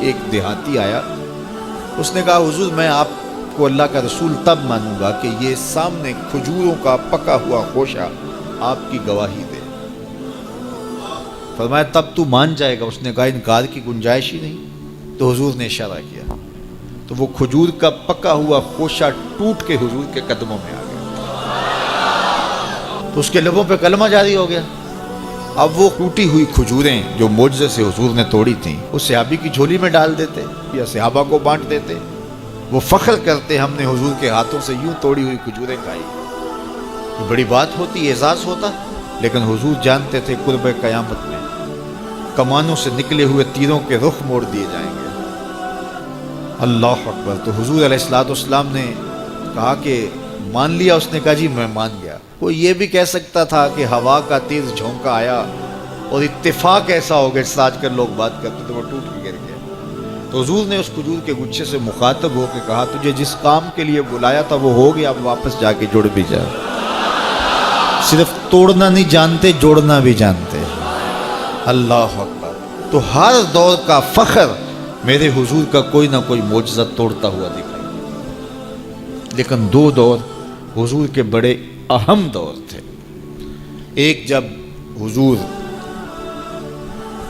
ایک دیہاتی آیا، اس نے کہا حضور میں آپ کو اللہ کا رسول تب مانوں گا کہ یہ سامنے کھجوروں کا پکا ہوا خوشہ آپ کی گواہی دے۔ فرمایا تب تو مان جائے گا؟ اس نے کہا انکار کی گنجائش ہی نہیں۔ تو حضور نے اشارہ کیا تو وہ کھجور کا پکا ہوا خوشہ ٹوٹ کے حضور کے قدموں میں آ گیا، تو اس کے لبوں پہ کلمہ جاری ہو گیا۔ اب وہ ٹوٹی ہوئی کھجوریں جو معجزے سے حضور نے توڑی تھیں اس صحابی کی جھولی میں ڈال دیتے یا صحابہ کو بانٹ دیتے، وہ فخر کرتے ہم نے حضور کے ہاتھوں سے یوں توڑی ہوئی کھجوریں کھائی۔ یہ بڑی بات ہوتی، اعزاز ہوتا، لیکن حضور جانتے تھے قرب قیامت میں کمانوں سے نکلے ہوئے تیروں کے رخ موڑ دیے جائیں گے۔ اللہ اکبر۔ تو حضور علیہ السلام نے کہا کہ مان لیا؟ اس نے کہا جی میں مان گیا۔ کوئی یہ بھی کہہ سکتا تھا کہ ہوا کا تیز جھونکا آیا اور اتفاق ایسا ہو گیا، آج کل لوگ بات کرتے تو وہ ٹوٹ کے گر گیا۔ تو حضور نے اس کھجور کے گچھے سے مخاطب ہو کے کہا تجھے جس کام کے لیے بلایا تھا وہ ہو گیا، اب واپس جا کے جڑ بھی جا۔ صرف توڑنا نہیں جانتے، جوڑنا بھی جانتے۔ اللہ اکبر۔ تو ہر دور کا فخر میرے حضور کا کوئی نہ کوئی معجزہ توڑتا ہوا دکھائی، لیکن دو دور حضور کے بڑے اہم دور تھے۔ ایک جب حضور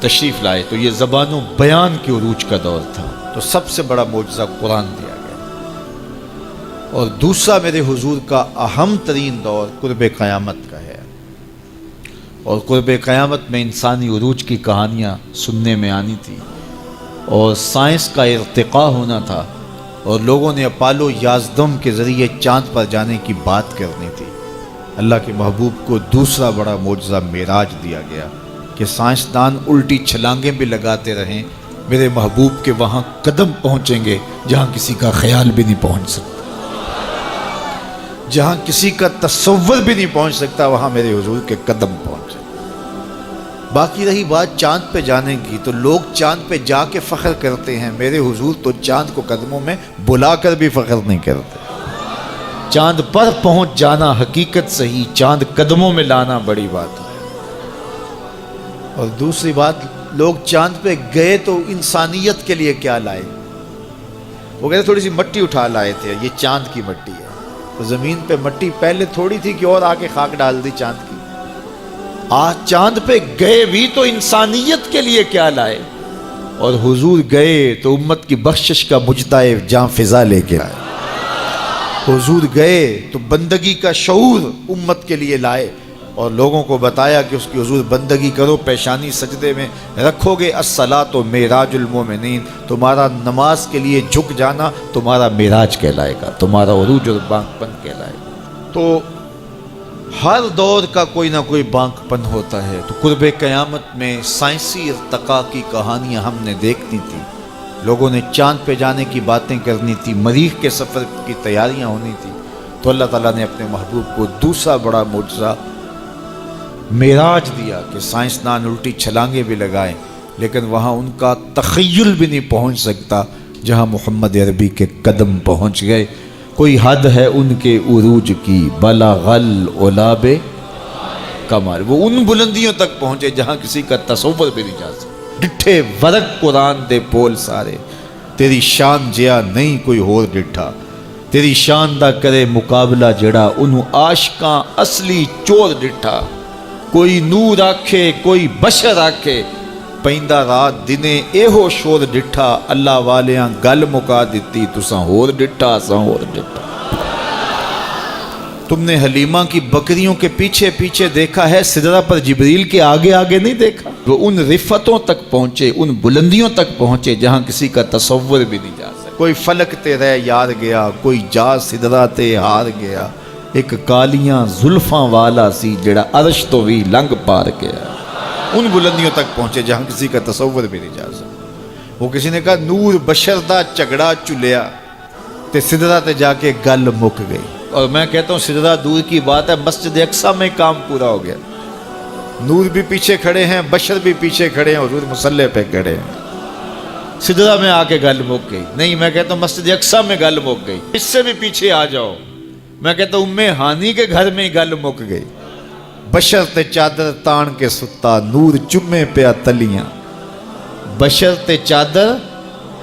تشریف لائے تو یہ زبان و بیان کے عروج کا دور تھا، تو سب سے بڑا معجزہ قرآن دیا گیا۔ اور دوسرا میرے حضور کا اہم ترین دور قرب قیامت کا ہے، اور قرب قیامت میں انسانی عروج کی کہانیاں سننے میں آنی تھی، اور سائنس کا ارتقاء ہونا تھا، اور لوگوں نے اپالو 11 کے ذریعے چاند پر جانے کی بات کرنی تھی۔ اللہ کے محبوب کو دوسرا بڑا معجزہ معراج دیا گیا کہ سائنسدان الٹی چھلانگیں بھی لگاتے رہیں، میرے محبوب کے وہاں قدم پہنچیں گے جہاں کسی کا خیال بھی نہیں پہنچ سکتا، جہاں کسی کا تصور بھی نہیں پہنچ سکتا، وہاں میرے حضور کے قدم پہنچے۔ باقی رہی بات چاند پہ جانے کی، تو لوگ چاند پہ جا کے فخر کرتے ہیں، میرے حضور تو چاند کو قدموں میں بلا کر بھی فخر نہیں کرتے۔ چاند پر پہنچ جانا حقیقت صحیح، چاند قدموں میں لانا بڑی بات ہے۔ اور دوسری بات، لوگ چاند پہ گئے تو انسانیت کے لیے کیا لائے؟ وہ کہتے تھوڑی سی مٹی اٹھا لائے تھے، یہ چاند کی مٹی ہے۔ تو زمین پہ مٹی پہلے تھوڑی تھی کہ اور آ کے خاک ڈال دی چاند کی؟ آج چاند پہ گئے بھی تو انسانیت کے لیے کیا لائے؟ اور حضور گئے تو امت کی بخشش کا مجدہ جاں فضا لے کے آئے۔ حضور گئے تو بندگی کا شعور امت کے لیے لائے، اور لوگوں کو بتایا کہ اس کی حضور بندگی کرو، پیشانی سجدے میں رکھو گے، الصلاۃ معراج المومنین، تمہارا نماز کے لیے جھک جانا تمہارا معراج کہلائے گا، تمہارا عروج اور بانک پن کہلائے گا۔ تو ہر دور کا کوئی نہ کوئی بانک پن ہوتا ہے۔ تو قرب قیامت میں سائنسی ارتقاء کی کہانیاں ہم نے دیکھنی تھی، لوگوں نے چاند پہ جانے کی باتیں کرنی تھی، مریخ کے سفر کی تیاریاں ہونی تھی۔ تو اللہ تعالیٰ نے اپنے محبوب کو دوسرا بڑا معجزہ معراج دیا کہ سائنسدان الٹی چھلانگیں بھی لگائیں، لیکن وہاں ان کا تخیل بھی نہیں پہنچ سکتا جہاں محمد عربی کے قدم پہنچ گئے۔ کوئی حد ہے ان کے عروج کی، بلغ العلا کمال، وہ ان بلندیوں تک پہنچے جہاں کسی کا تصور بھی نہیں جا سکتا۔ ڈٹھے ورق قرآن دے پول سارے، تیری شان جیا نہیں کوئی ہور ڈٹھا، تیری شان دا کرے مقابلہ جڑا انہوں عاشقاں اصلی چور ڈٹھا۔ کوئی نور آکھے کوئی بشر آکھے، پیندہ رات دنے ایہو شور ڈٹھا، اللہ والیاں گل مکا دیتی، تساں ہور ڈٹھا اساں ہور ڈٹھا۔ تم نے حلیمہ کی بکریوں کے پیچھے پیچھے دیکھا ہے، سدرہ پر جبریل کے آگے آگے نہیں دیکھا۔ وہ ان رفتوں تک پہنچے، ان بلندیوں تک پہنچے جہاں کسی کا تصور بھی نہیں جا سکتا۔ کوئی فلک تے رہ یار گیا، کوئی جا سدرہ تے ہار گیا، ایک کالیاں زلفاں والا سی جڑا عرش تو بھی لنگ پار گیا۔ ان بلندیوں تک پہنچے جہاں کسی کا تصور بھی نہیں جا سکتا۔ وہ کسی نے کہا نور بشر دا جھگڑا چلیا تے سدرہ تے جا کے گل مک گئی۔ اور میں کہتا ہوں سدرہ دور کی بات ہے، مسجد اقصیٰ میں کام پورا ہو گیا۔ نور بھی پیچھے کھڑے ہیں، بشر بھی پیچھے کھڑے ہیں، حضور مصلی پہ کھڑے ہیں۔ سدرہ میں آ کے گل مک گئی نہیں، میں کہتا ہوں مسجد اقصیٰ میں گل مک گئی، اس سے بھی پیچھے آ جاؤ، میں کہتا ہوں ام ہانی کے گھر میں گل مک گئی۔ بشر تے چادر تان کے ستا، نور چمے پیا تلیاں، بشر تے چادر